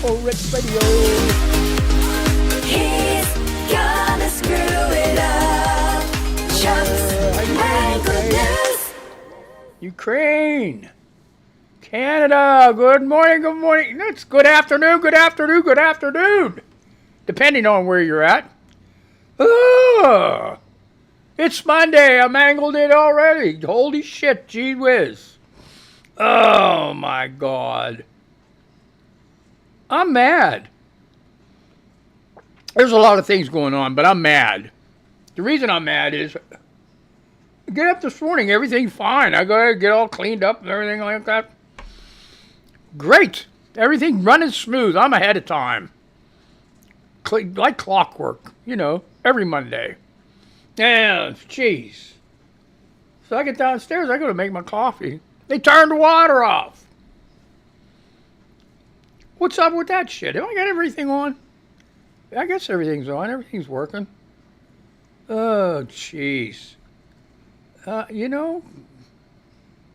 Ritz Radio. He's gonna screw it up. Chuck's Mangled News. Ukraine. Canada. Good morning, good morning. It's good afternoon, good afternoon, good afternoon. Depending on where you're at. Oh, it's Monday. I mangled it already. Holy shit, gee whiz. Oh my God. I'm mad. There's a lot of things going on, but I'm mad. The reason I'm mad is I get up this morning, everything's fine. I go get all cleaned up and everything like that. Great. Everything running smooth. I'm ahead of time. Like clockwork, every Monday. Yeah, jeez. So I get downstairs, I go to make my coffee. They turned the water off. What's up with that shit? Have I got everything on? I guess everything's on. Everything's working. Oh, jeez.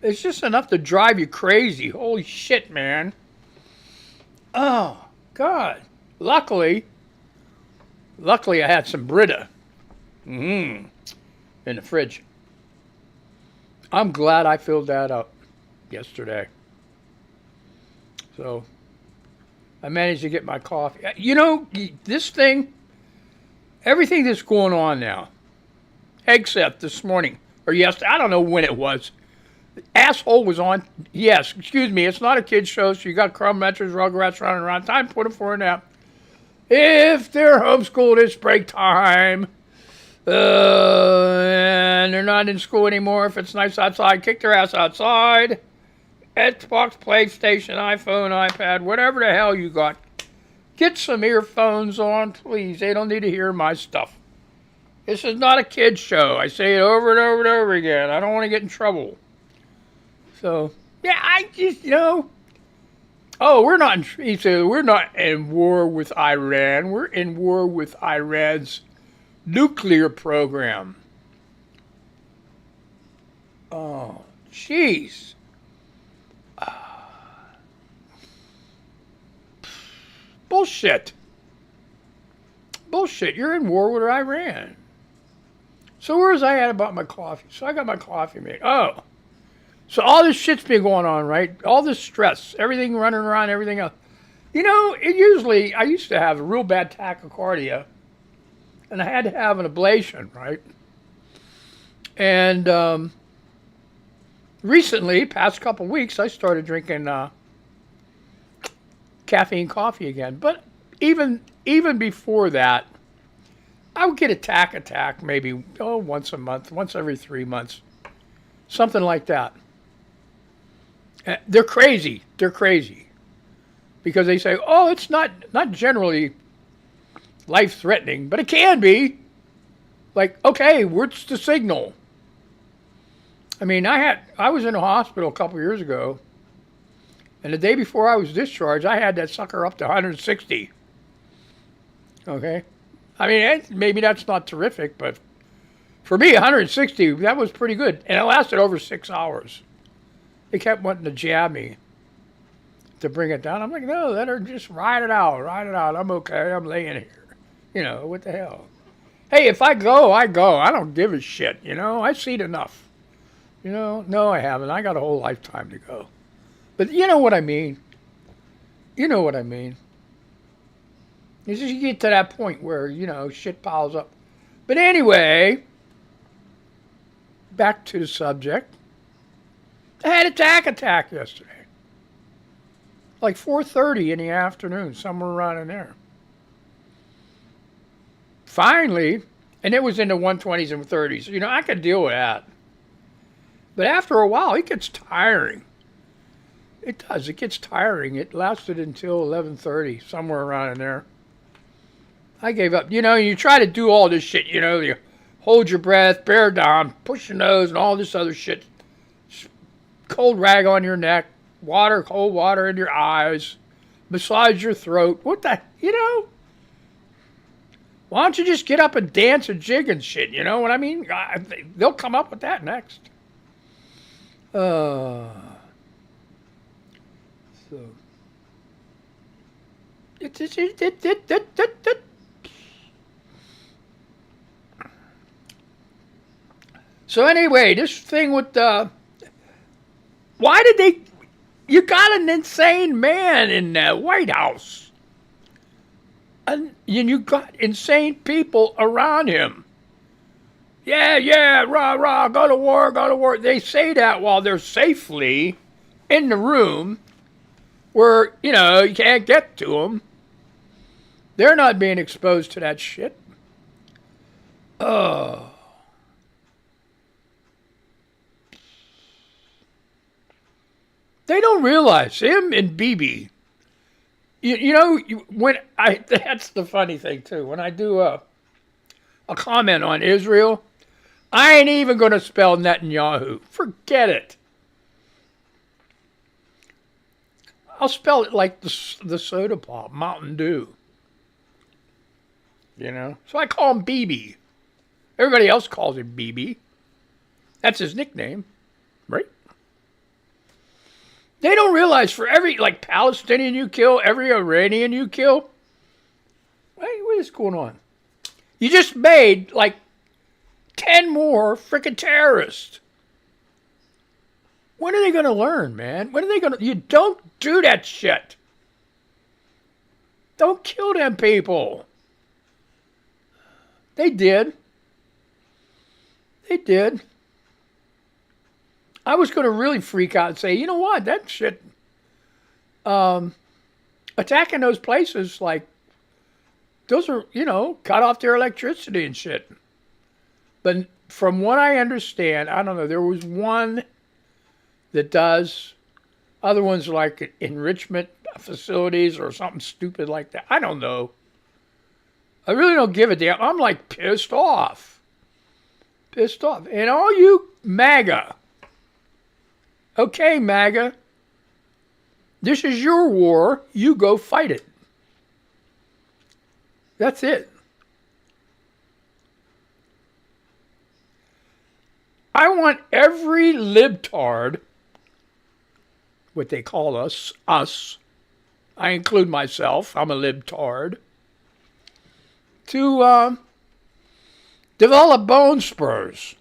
It's just enough to drive you crazy. Holy shit, man. Oh, God. Luckily, I had some Brita in the fridge. I'm glad I filled that up yesterday. So I managed to get my coffee. This thing, everything that's going on now, except this morning, or yesterday, I don't know when it was. The asshole was on. Yes, excuse me, it's not a kid's show, so you got Crumb Metros, Rugrats running around. Time to put them for a nap. If they're homeschooled, it's break time. And they're not in school anymore. If it's nice outside, kick their ass outside. Xbox, PlayStation, iPhone, iPad, whatever the hell you got. Get some earphones on, please. They don't need to hear my stuff. This is not a kid's show. I say it over and over and over again. I don't want to get in trouble. So, yeah, I just, Oh, we're not in war with Iran. We're in war with Iran's nuclear program. Oh, jeez. Bullshit. You're in war with Iran. So where was I at about my coffee? So I got my coffee made. Oh. So all this shit's been going on, right? All this stress, everything running around, everything else. I used to have a real bad tachycardia, and I had to have an ablation, right? And recently, past couple weeks, I started drinking caffeine coffee again. But even before that, I would get a attack maybe once a month, once every 3 months, something like that. They're crazy. Because they say, oh, it's not generally life-threatening, but it can be. Like, okay, what's the signal? I mean, I was in a hospital a couple years ago, and the day before I was discharged, I had that sucker up to 160. Okay? I mean, maybe that's not terrific, but for me, 160, that was pretty good. And it lasted over 6 hours. They kept wanting to jab me to bring it down. I'm like, no, let her just ride it out. I'm okay. I'm laying here. What the hell? Hey, if I go, I go. I don't give a shit, I've seen enough. No, I haven't. I got a whole lifetime to go. But you know what I mean. It's just you get to that point where, shit piles up. But anyway, back to the subject. I had a attack yesterday. Like 4:30 in the afternoon, somewhere around in there. Finally, and it was in the 120s and 30s. I could deal with that. But after a while, it gets tiring. It does. It gets tiring. It lasted until 11:30, somewhere around in there. I gave up. You try to do all this shit, you hold your breath, bear down, push your nose, and all this other shit. Cold rag on your neck, cold water in your eyes, massage your throat. What the, Why don't you just get up and dance and jig and shit, you know what I mean? They'll come up with that next. So So anyway, this thing with why did they? You got an insane man in the White House, and you got insane people around him. Yeah, rah, rah, go to war, go to war. They say that while they're safely in the room where, you can't get to them. They're not being exposed to that shit. Oh. They don't realize him and Bibi. That's the funny thing too. When I do a comment on Israel, I ain't even going to spell Netanyahu. Forget it. I'll spell it like the soda pop, Mountain Dew. So I call him Bibi. Everybody else calls him Bibi. That's his nickname, right? They don't realize for every, Palestinian you kill, every Iranian you kill, what is going on? You just made, 10 more freaking terrorists. When are they going to learn, man? When are they going to... You don't do that shit. Don't kill them people. They did. They did. I was going to really freak out and say, you know what? That shit... attacking those places, those are, cut off their electricity and shit. But from what I understand, I don't know, there was one that does, other ones like enrichment facilities or something stupid like that. I don't know. I really don't give a damn. I'm pissed off. Pissed off. And all you MAGA. Okay, MAGA. This is your war. You go fight it. That's it. I want every libtard, what they call us, I include myself, I'm a libtard, to develop bone spurs.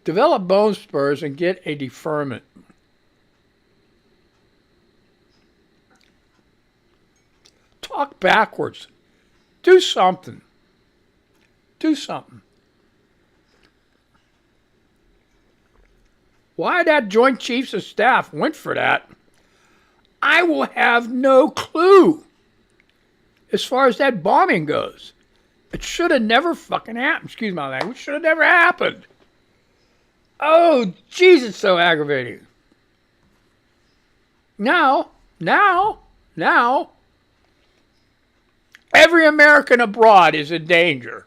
Develop bone spurs and get a deferment. Talk backwards. Do something. Do something. Why that Joint Chiefs of Staff went for that, I will have no clue as far as that bombing goes. It should have never fucking happened. Excuse my language. Should have never happened. Oh, jeez, it's so aggravating. Now, every American abroad is in danger.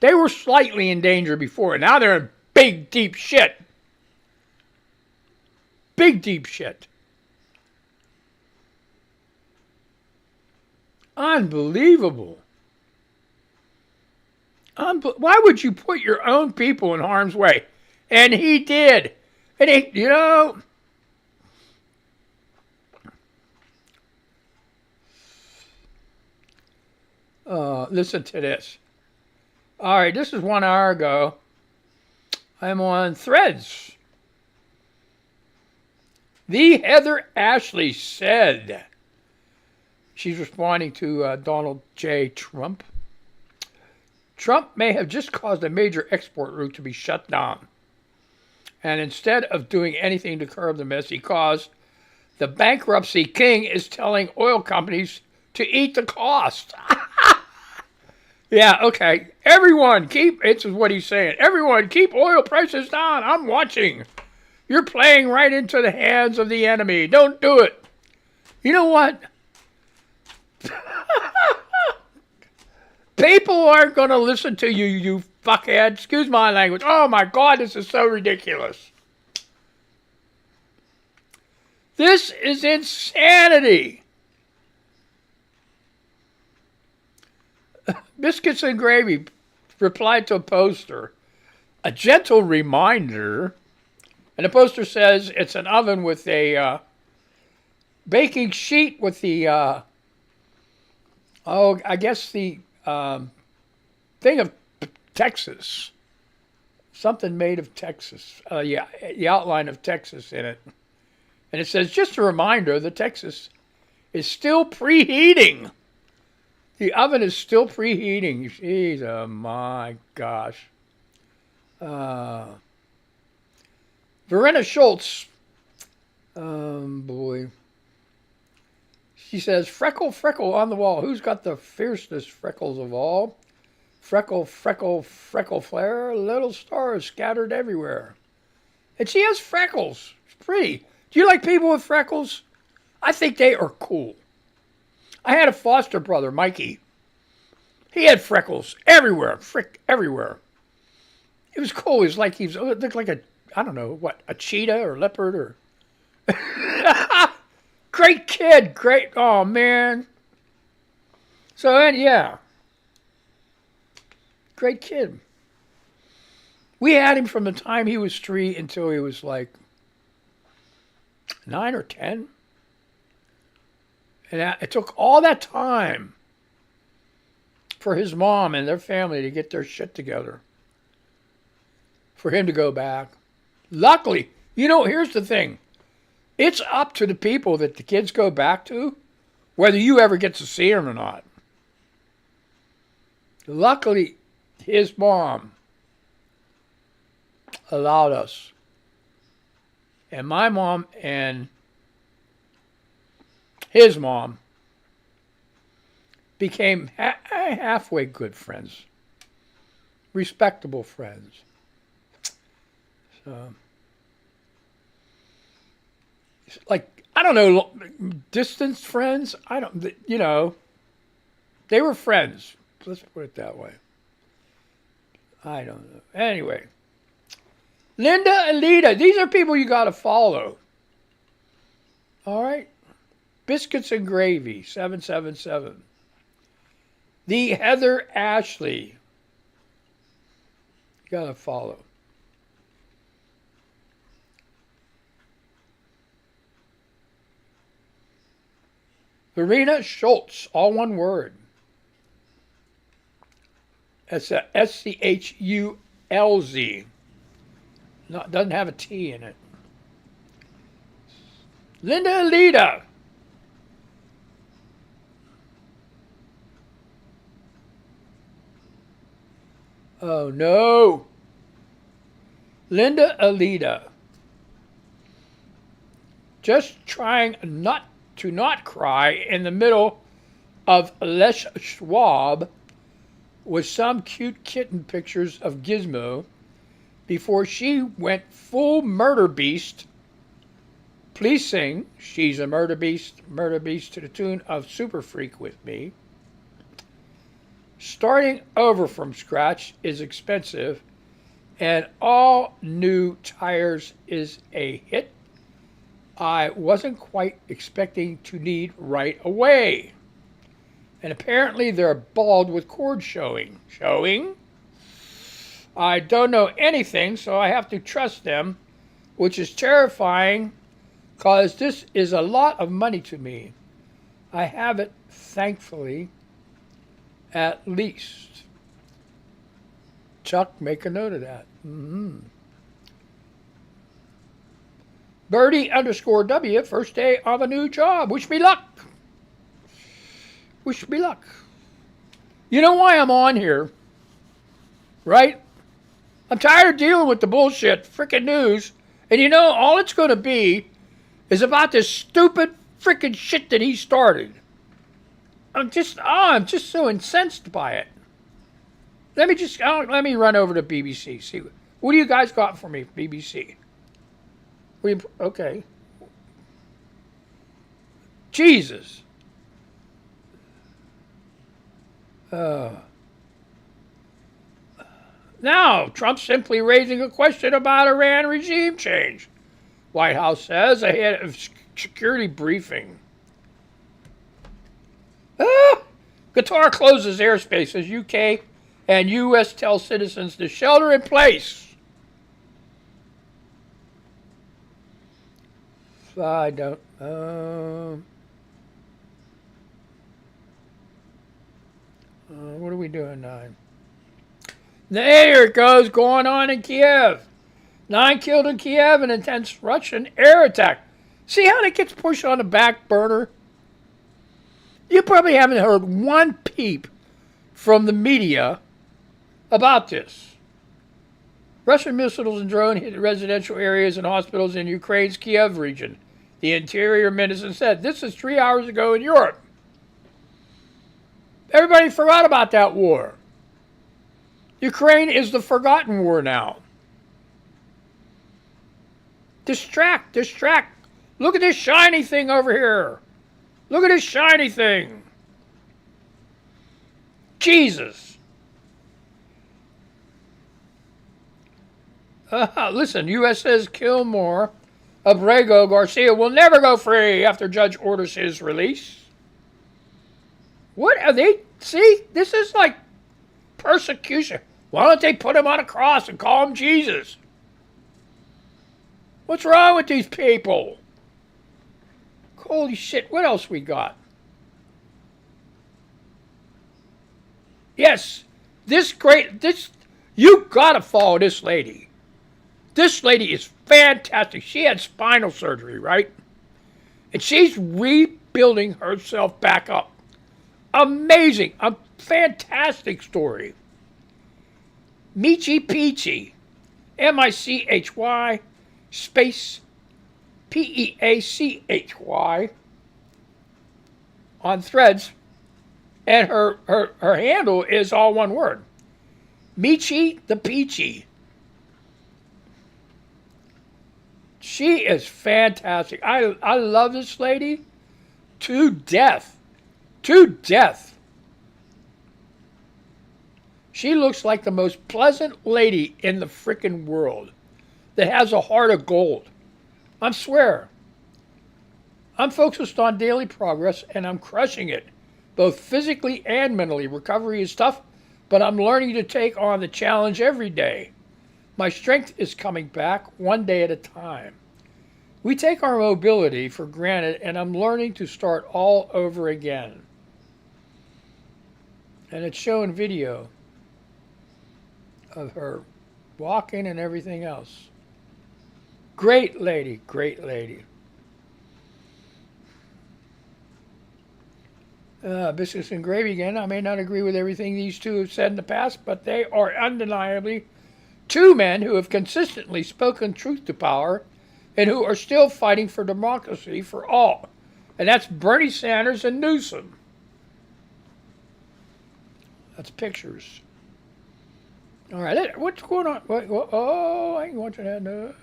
They were slightly in danger before. Now they're in big, deep shit. Big, deep shit. Unbelievable. Why would you put your own people in harm's way? And he did. And he, listen to this. All right, this is 1 hour ago. I'm on Threads. The Heather Ashley said, she's responding to Donald J. Trump. Trump may have just caused a major export route to be shut down. And instead of doing anything to curb the mess he caused, the bankruptcy king is telling oil companies to eat the cost. Yeah, okay. Everyone this is what he's saying. Everyone keep oil prices down. I'm watching. You're playing right into the hands of the enemy. Don't do it. You know what? People aren't going to listen to you, you fuckhead. Excuse my language. Oh my God, this is so ridiculous. This is insanity. Biscuits and Gravy replied to a poster. A gentle reminder. And the poster says it's an oven with a baking sheet with the, I guess the thing of Texas. Something made of Texas. Yeah, the outline of Texas in it. And it says, just a reminder, the Texas is still preheating. The oven is still preheating. Jeez, oh my gosh. Verena Schultz. Boy. She says, freckle, freckle on the wall. Who's got the fiercest freckles of all? Freckle, freckle, freckle flare. Little stars scattered everywhere. And she has freckles. It's pretty. Do you like people with freckles? I think they are cool. I had a foster brother, Mikey. He had freckles everywhere. Everywhere. It was cool. It looked like I don't know, what, a cheetah or leopard or... Great kid. Great. Oh, man. So, yeah. Great kid. We had him from the time he was 3 until he was like 9 or 10. And it took all that time for his mom and their family to get their shit together. For him to go back. Luckily, here's the thing. It's up to the people that the kids go back to, whether you ever get to see them or not. Luckily, his mom allowed us. And my mom and his mom became halfway good friends. Respectable friends. So, like, I don't know, distant friends. They were friends. Let's put it that way. I don't know. Anyway, Linda and Lita, these are people you got to follow. All right. Biscuits and Gravy, 777. The Heather Ashley. You got to follow. Verena Schultz, all one word. That's a SCHULZ. No, it doesn't have a T in it. Linda Alita. Oh no. Linda Alita. Just trying not cry in the middle of Les Schwab with some cute kitten pictures of Gizmo before she went full murder beast. Please sing She's a Murder Beast to the tune of Super Freak with me. Starting over from scratch is expensive, and all new tires is a hit I wasn't quite expecting to need right away. And apparently they're bald with cord showing. Showing? I don't know anything, so I have to trust them, which is terrifying because this is a lot of money to me. I have it, thankfully, at least. Chuck, make a note of that. Mm-hmm. Birdie_W, first day of a new job. Wish me luck. Wish me luck. You know why I'm on here, right? I'm tired of dealing with the bullshit freaking news. And all it's going to be is about this stupid freaking shit that he started. I'm just so incensed by it. Let me run over to BBC. See, what do you guys got for me, BBC? Okay. Jesus. Now, Trump simply raising a question about Iran regime change. White House says ahead of security briefing. Qatar closes airspace as UK and US tell citizens to shelter in place. I don't. What are we doing now? There it goes, going on in Kiev. 9 killed in Kiev in intense Russian air attack. See how that gets pushed on the back burner? You probably haven't heard one peep from the media about this. Russian missiles and drones hit residential areas and hospitals in Ukraine's Kiev region. The Interior Minister said this is 3 hours ago in Europe. Everybody forgot about that war. Ukraine is the forgotten war now. Distract. Look at this shiny thing over here. Look at this shiny thing. Jesus. Listen, U.S. says kill more. Abrego Garcia will never go free after judge orders his release. What are they? See, this is like persecution. Why don't they put him on a cross and call him Jesus? What's wrong with these people? Holy shit, what else we got? Yes, you gotta follow this lady. This lady is fantastic. She had spinal surgery, right? And she's rebuilding herself back up. Amazing. A fantastic story. Michi Peachy. M-I-C-H-Y space P-E-A-C-H-Y on Threads. And her handle is all one word. Michi the Peachy. She is fantastic. I love this lady to death. To death. She looks like the most pleasant lady in the frickin' world that has a heart of gold. I swear. I'm focused on daily progress and I'm crushing it, both physically and mentally. Recovery is tough, but I'm learning to take on the challenge every day. My strength is coming back one day at a time. We take our mobility for granted, and I'm learning to start all over again. And it's showing video of her walking and everything else. Great lady, great lady. Biscuits and gravy again. I may not agree with everything these two have said in the past, but they are undeniably two men who have consistently spoken truth to power and who are still fighting for democracy for all. And that's Bernie Sanders and Newsom. That's pictures. All right, what's going on? Oh, I ain't watching that. No.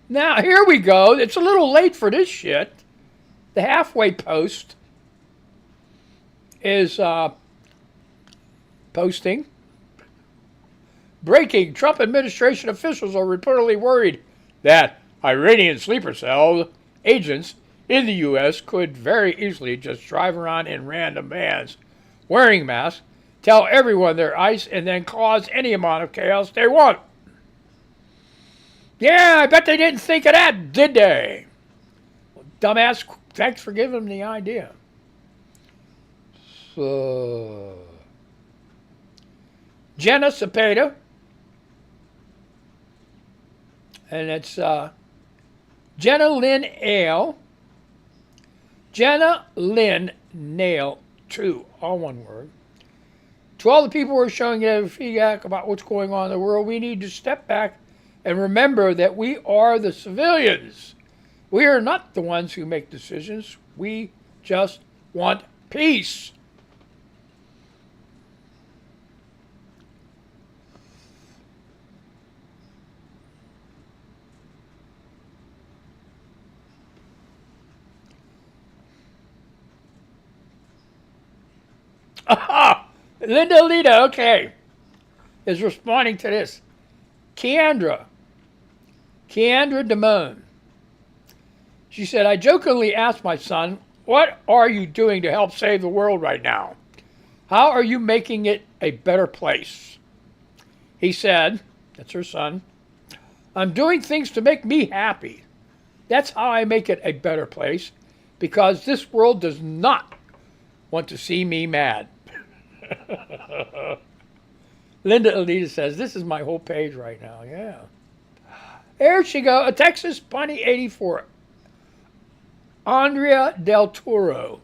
Now, here we go. It's a little late for this shit. The halfway post is posting. Breaking, Trump administration officials are reportedly worried that Iranian sleeper cell agents in the U.S. could very easily just drive around in random vans, wearing masks, tell everyone they're ICE, and then cause any amount of chaos they want. Yeah, I bet they didn't think of that, did they? Well, dumbass, thanks for giving them the idea. So, Jenna Cepeda, and it's Jenna Lynn Ale. Jenna Lynn Nail 2, all one word. To all the people who are showing you feedback about what's going on in the world, we need to step back and remember that we are the civilians. We are not the ones who make decisions. We just want peace. Aha! Linda Lita, okay, is responding to this. Keandra Damone. She said, I jokingly asked my son, what are you doing to help save the world right now? How are you making it a better place? He said, that's her son, I'm doing things to make me happy. That's how I make it a better place, because this world does not want to see me mad. Linda Alita says, this is my whole page right now. Yeah. There she go. A Texas Bunny 84. Andrea Del Toro.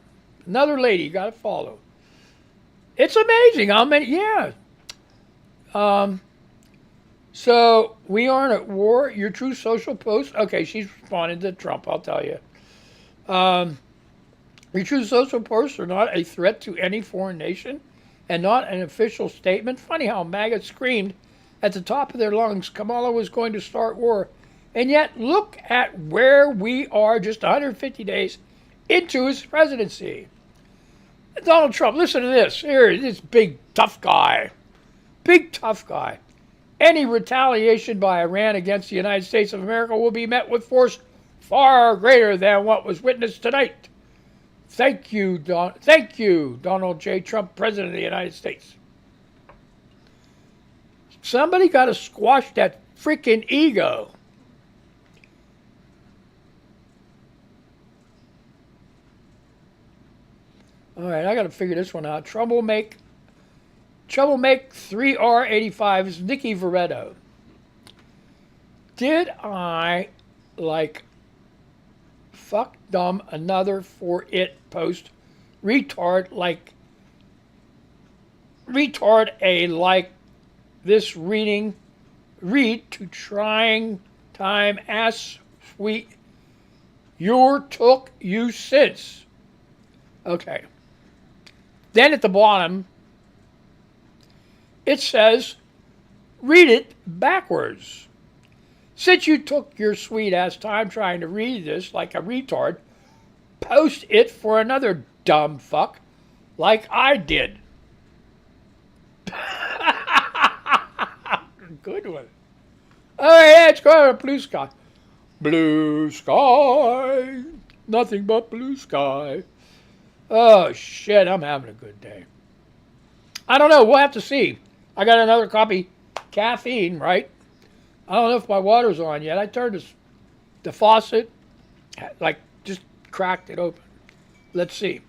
Another lady you got to follow. It's amazing how many, yeah. So we aren't at war. Your true social post. Okay, she's responding to Trump, I'll tell you. Your true social posts are not a threat to any foreign nation and not an official statement. Funny how MAGA screamed at the top of their lungs Kamala was going to start war. And yet, look at where we are just 150 days into his presidency. Donald Trump, listen to this. Here, this big tough guy. Big tough guy. Any retaliation by Iran against the United States of America will be met with force far greater than what was witnessed tonight. Thank you, Donald J. Trump, President of the United States. Somebody got to squash that freaking ego. All right, I got to figure this one out. Troublemaker 3R85 is Nikki Veretto. Did I fuck dumb another for it post retard this read to trying time ass sweet your took you since. Okay. Then at the bottom, it says, read it backwards. Since you took your sweet ass time trying to read this like a retard, post it for another dumb fuck like I did. Good one. All right, let's go to blue sky. Blue sky. Nothing but blue sky. Oh, shit, I'm having a good day. I don't know. We'll have to see. I got another copy. Caffeine, right? I don't know if my water's on yet. I turned the faucet, just cracked it open. Let's see.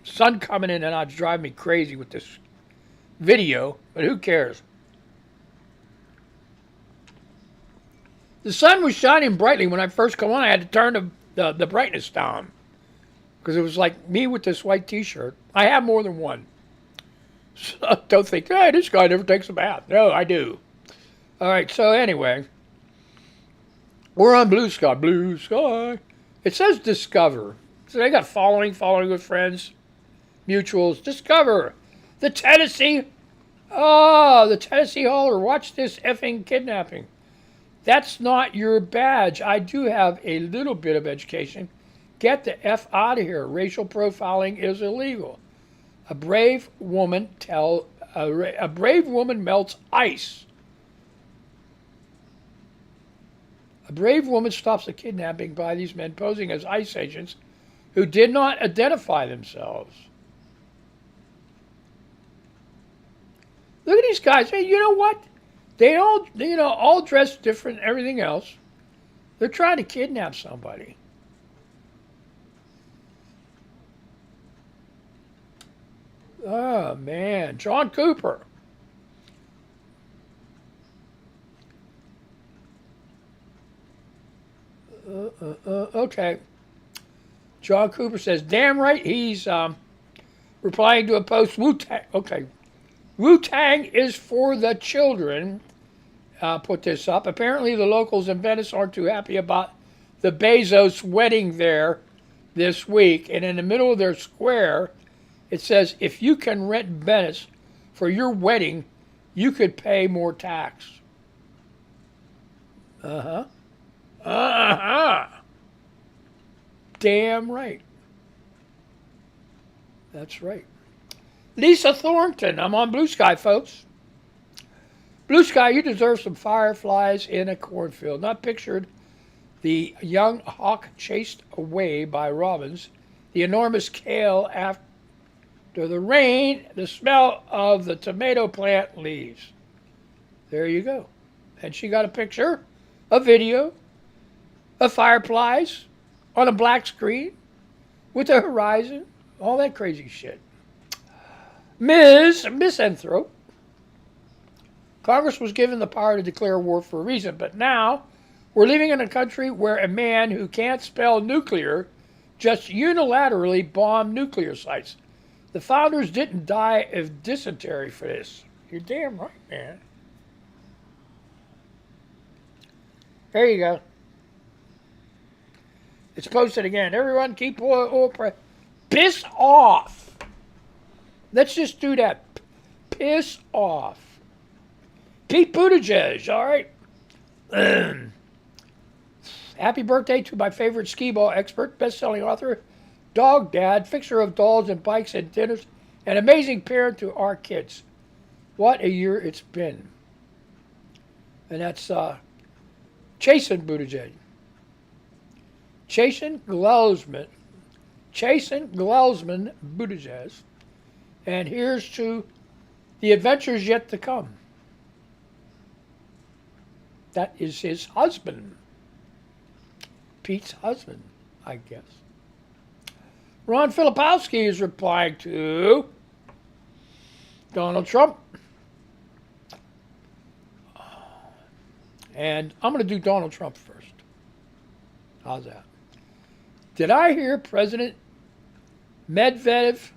Sun coming in and out drive me crazy with this video, but who cares? The sun was shining brightly when I first come on. I had to turn the brightness down because it was like me with this white t-shirt. I have more than one. So don't think, hey, this guy never takes a bath. No, I do. All right, so anyway, we're on blue sky. Blue sky. It says discover. So they got following with friends, mutuals. Discover. The Tennessee hauler. Watch this effing kidnapping. That's not your badge. I do have a little bit of education. Get the F out of here. Racial profiling is illegal. A brave woman melts ice. A brave woman stops the kidnapping by these men posing as ICE agents who did not identify themselves. Look at these guys. Hey, you know what? They all dressed different and everything else. They're trying to kidnap somebody. Oh, man. John Cooper. Okay. John Cooper says, damn right, he's replying to a post. Wu-Tang. Okay. Wu-Tang is for the children. Put this up. Apparently the locals in Venice aren't too happy about the Bezos wedding there this week. And in the middle of their square, it says, if you can rent Venice for your wedding, you could pay more tax. Uh-huh. Uh-huh. Damn right. That's right. Lisa Thornton. I'm on Blue Sky, folks. Blue Sky, you deserve some fireflies in a cornfield. Not pictured the young hawk chased away by robins, the enormous kale after the rain, the smell of the tomato plant leaves. There you go. And she got a picture, a video, of fireflies on a black screen with a horizon, all that crazy shit. Misanthrope. Congress was given the power to declare war for a reason, but now we're living in a country where a man who can't spell nuclear just unilaterally bombed nuclear sites. The founders didn't die of dysentery for this. You're damn right, man. There you go. It's posted again. Everyone keep oil price. Piss off. Let's just do that. Piss off. Pete Buttigieg, all right? Happy birthday to my favorite skee-ball expert, best-selling author, dog dad, fixer of dolls and bikes and dinners, and amazing parent to our kids. What a year it's been. And that's Chasen Buttigieg. Chasen Glelsman Buttigieg. And here's to the adventures yet to come. That is his husband. Pete's husband, I guess. Ron Filipowski is replying to Donald Trump. And I'm going to do Donald Trump first. How's that? Did I hear President Medvedev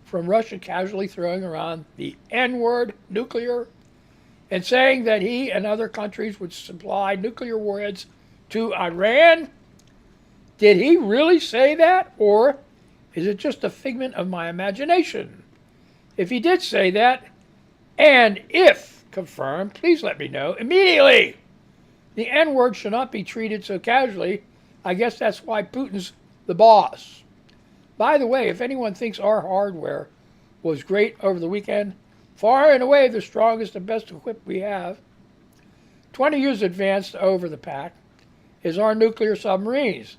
from Russia casually throwing around the N-word, nuclear, and saying that he and other countries would supply nuclear warheads to Iran? Did he really say that, or is it just a figment of my imagination? If he did say that, and if confirmed, please let me know immediately. The N-word should not be treated so casually. I guess that's why Putin's the boss. By the way, if anyone thinks our hardware was great over the weekend, far and away the strongest and best equipped we have, 20 years advanced over the pack, is our nuclear submarines.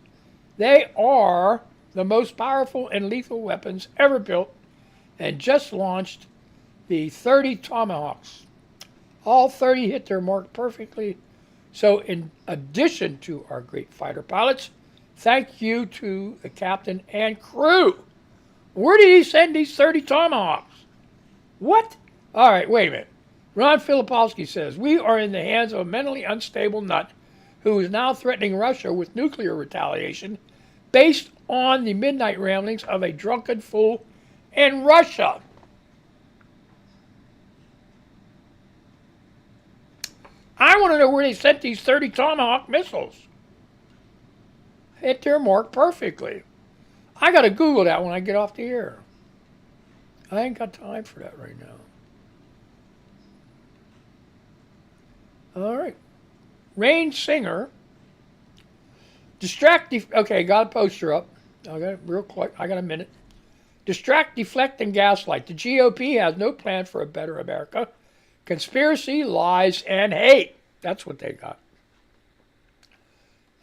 They are the most powerful and lethal weapons ever built and just launched the 30 Tomahawks. All 30 hit their mark perfectly. So in addition to our great fighter pilots, thank you to the captain and crew. Where did he send these 30 Tomahawks? What? All right, wait a minute. Ron Filipowski says, we are in the hands of a mentally unstable nut who is now threatening Russia with nuclear retaliation based on the midnight ramblings of a drunken fool in Russia. I want to know where they sent these 30 Tomahawk missiles. Hit their mark perfectly. I got to Google that when I get off the air. I ain't got time for that right now. All right. Rain Singer. Okay, got a poster up. I got it real quick. I got a minute. Distract, deflect, and gaslight. The GOP has no plan for a better America. Conspiracy, lies, and hate. That's what they got.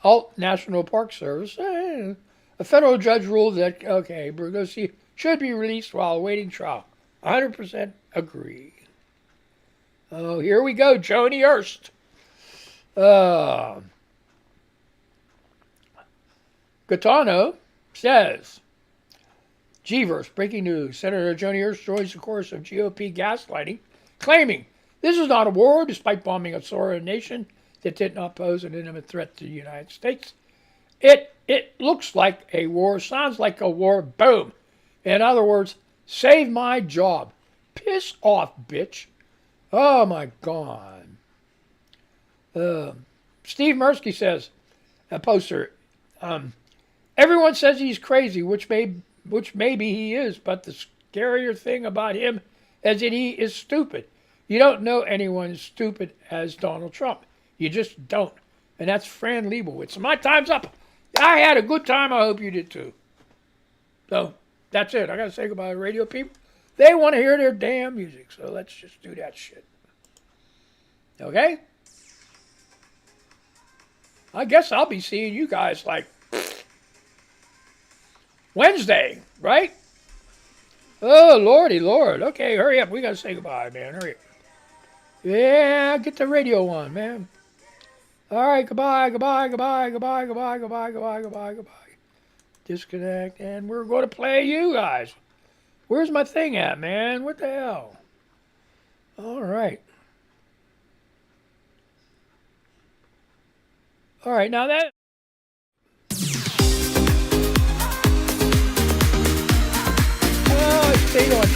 Alt National Park Service. A federal judge ruled that, okay, Brugosi should be released while awaiting trial. 100% agree. Oh, here we go. Joni Ernst. Gaetano says, G-verse, breaking news. Senator Joni Ernst joins the chorus of GOP gaslighting, claiming this is not a war, despite bombing a sovereign nation that did not pose an imminent threat to the United States. It looks like a war, sounds like a war, boom. In other words, save my job. Piss off, bitch. Oh, my God. Steve Mirsky says, a poster, everyone says he's crazy, which maybe he is, but the scarier thing about him is that he is stupid. You don't know anyone as stupid as Donald Trump. You just don't. And that's Fran Lebowitz. My time's up. I had a good time. I hope you did too. So that's it. I got to say goodbye to radio people. They want to hear their damn music. So let's just do that shit. Okay? I guess I'll be seeing you guys like Wednesday, right? Oh, Lordy Lord. Okay, hurry up. We got to say goodbye, man. Hurry up. Yeah, get the radio on, man. All right, goodbye, goodbye, goodbye, goodbye, goodbye, goodbye, goodbye, goodbye, goodbye. Disconnect, and we're going to play you guys. Where's my thing at, man? What the hell? All right. All right, now that. Oh, it stayed on.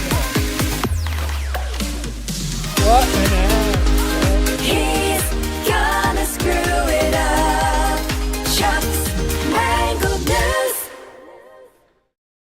What?